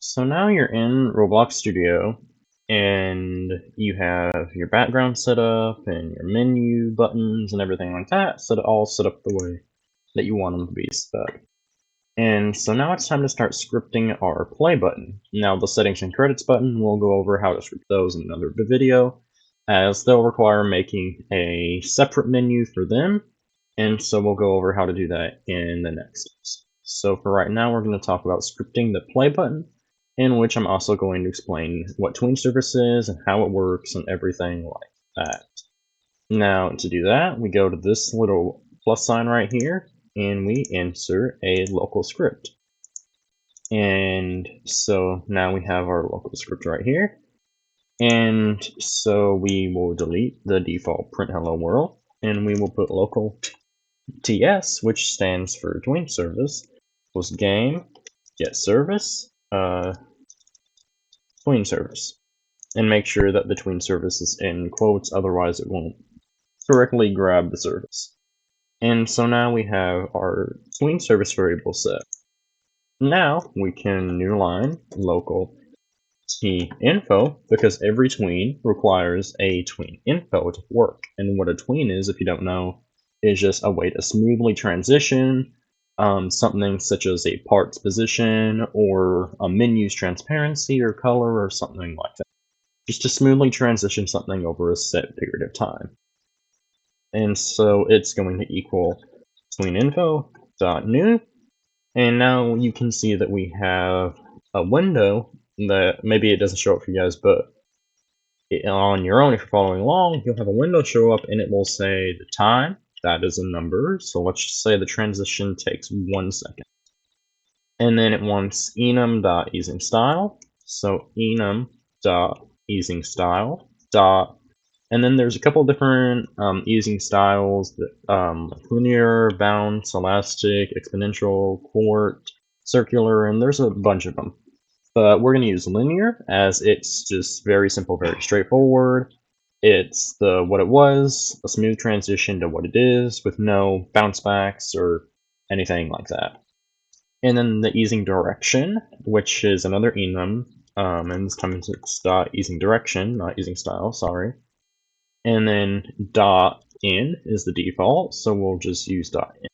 So now you're in Roblox Studio and you have your background set up and your menu buttons and everything like that, so all set up the way that you want them to be set up. And so now it's time to start scripting our play button. Now the settings and credits button, we'll go over how to script those in another video, as they'll require making a separate menu for them. And so we'll go over how to do that in the next steps. So for right now, we're going to talk about scripting the play button, in which I'm also going to explain what tween service is and how it works and everything like that. Now to do that, we go to this little plus sign right here and we insert a local script. And so now we have our local script right here. And so we will delete the default print hello world and we will put local TS, which stands for tween service, equals game get service tween service, and make sure that the tween service is in quotes, otherwise it won't correctly grab the service. And so now we have our tween service variable set. Now we can new line local t info, because every tween requires a tween info to work. And what a tween is, if you don't know, is just a way to smoothly transition something such as a part's position or a menu's transparency or color or something like that. Just to smoothly transition something over a set period of time. And so it's going to equal tween info dot new. And now you can see that we have a window that maybe it doesn't show up for you guys, but on your own, if you're following along, you'll have a window show up and it will say the time. That is a number. So let's just say the transition takes 1 second. And then it wants enum.easingStyle. So enum.easingStyle dot. And then there's a couple different easing styles, like linear, bounce, elastic, exponential, quart, circular, and there's a bunch of them. But we're going to use linear as it's just very simple, very straightforward. It's what it was, a smooth transition to what it is with no bounce backs or anything like that. And then the easing direction, which is another enum, and this time it's dot easing direction, not easing style, sorry. And then dot in is the default, so we'll just use dot in.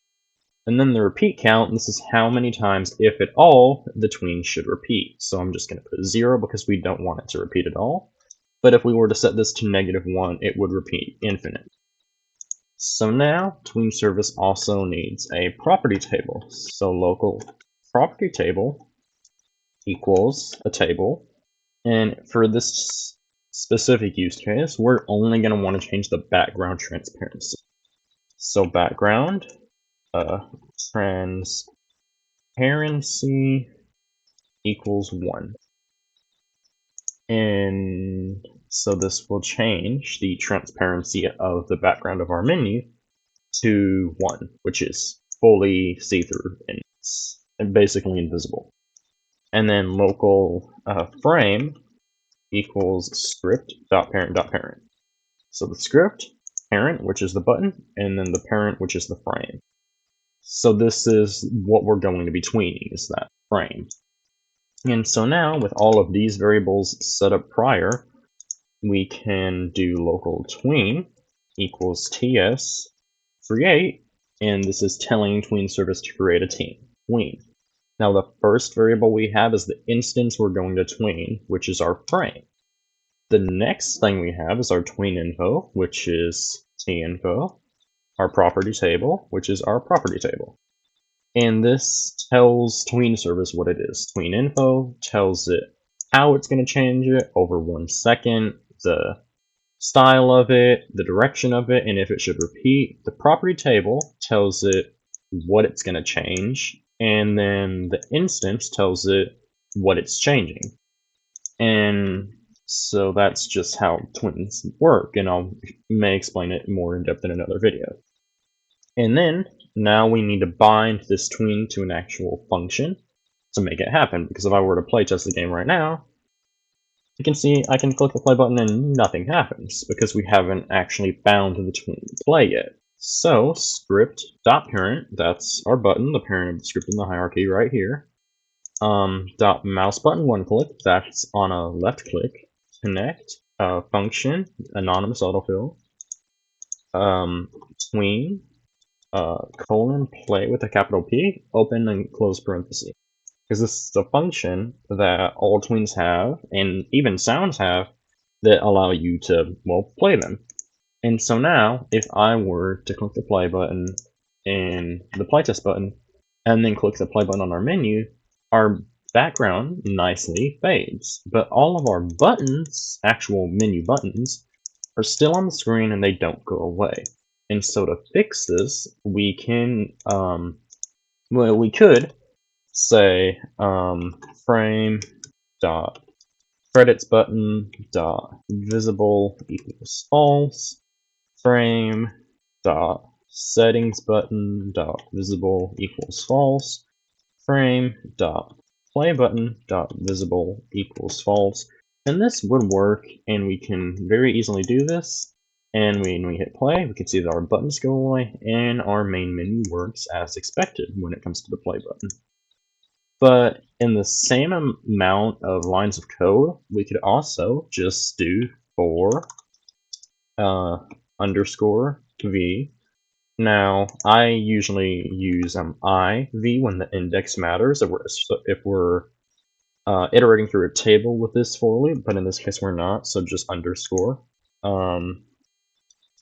And then the repeat count, this is how many times, if at all, the tween should repeat. So I'm just going to put 0 because we don't want it to repeat at all. But if we were to set this to -1, it would repeat infinite. So now tween service also needs a property table. So local property table equals a table. And for this specific use case, we're only going to want to change the background transparency. So background transparency equals 1. And so this will change the transparency of the background of our menu to 1, which is fully see-through and basically invisible. And then local frame equals script.parent.parent. So the script, parent, which is the button, and then the parent, which is the frame. So this is what we're going to be tweening, is that frame. And so now, with all of these variables set up prior, we can do local tween equals ts create, and this is telling tween service to create a tween. Now the first variable we have is the instance we're going to tween, which is our frame. The next thing we have is our tween info, which is tinfo, our property table, which is our property table. And this tells tween service what it is. Tween info tells it how it's going to change it over 1 second, the style of it, the direction of it, and if it should repeat. The property table tells it what it's going to change, and then the instance tells it what it's changing. And so that's just how twins work, and I may explain it more in depth in another video. And then now we need to bind this tween to an actual function to make it happen, because if I were to play test the game right now, you can see I can click the play button and nothing happens because we haven't actually bound the tween to play yet. So script.parent, that's our button, the parent of the script in the hierarchy right here, dot mouse button one click, that's on a left click, connect, function, anonymous autofill, tween, colon, play with a capital P, open and close parenthesis. Because this is a function that all tweens have, and even sounds have, that allow you to, well, play them. And so now, if I were to click the play button and the playtest button, and then click the play button on our menu, our background nicely fades. But all of our buttons, actual menu buttons, are still on the screen and they don't go away. And so to fix this, we can, well, we could say frame dot credits button dot visible equals false, frame dot settings button dot visible equals false, frame dot play button dot visible equals false. And this would work, and we can very easily do this. And when we hit play, we can see that our buttons go away and our main menu works as expected when it comes to the play button. But in the same amount of lines of code, we could also just do for underscore v. Now, I usually use iv when the index matters, if we're iterating through a table with this for loop, but in this case we're not, so just underscore.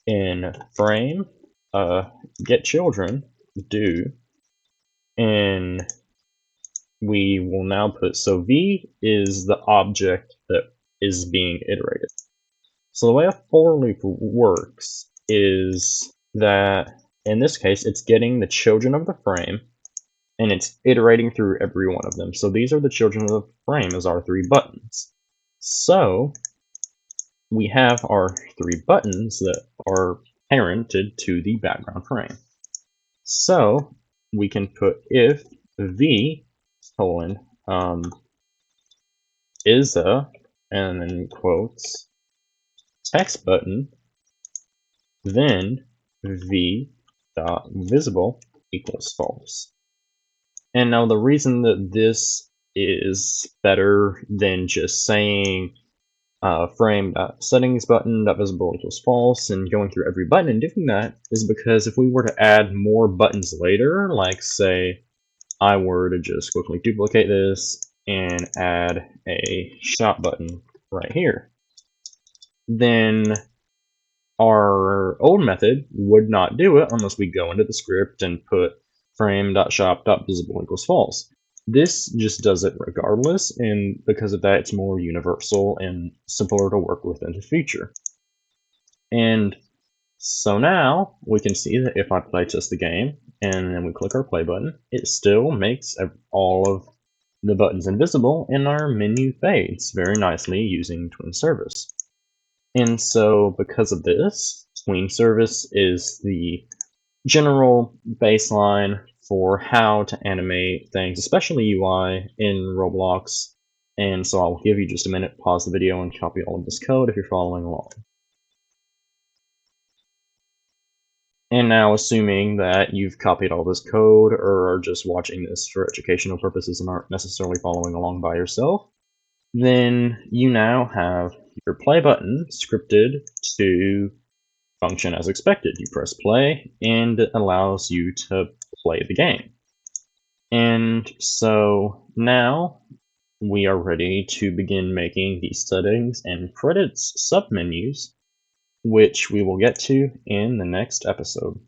In frame, get children, do, and we will now put, so v is the object that is being iterated. So the way a for loop works is that, in this case, it's getting the children of the frame, and it's iterating through every one of them. So these are the children of the frame as our 3 buttons. So we have our 3 buttons that are parented to the background frame. So we can put if v colon is a, and then quotes, text button, then v dot visible equals false. And now the reason that this is better than just saying frame dot settings button dot visible equals false and going through every button and doing that is because if we were to add more buttons later, like say I were to just quickly duplicate this and add a shop button right here, then our old method would not do it unless we go into the script and put frame.shop.visible equals false. This just does it regardless, and because of that, it's more universal and simpler to work with in the future. And so now we can see that if I play test the game and then we click our play button, it still makes all of the buttons invisible and our menu fades very nicely using tween service. And so because of this, tween service is the general baseline for how to animate things, especially UI in Roblox. And so I'll give you just a minute, pause the video, and copy all of this code if you're following along. And now, assuming that you've copied all this code or are just watching this for educational purposes and aren't necessarily following along by yourself, then you now have your play button scripted to function as expected. You press play and it allows you to play the game. And so now we are ready to begin making the settings and credits submenus, which we will get to in the next episode.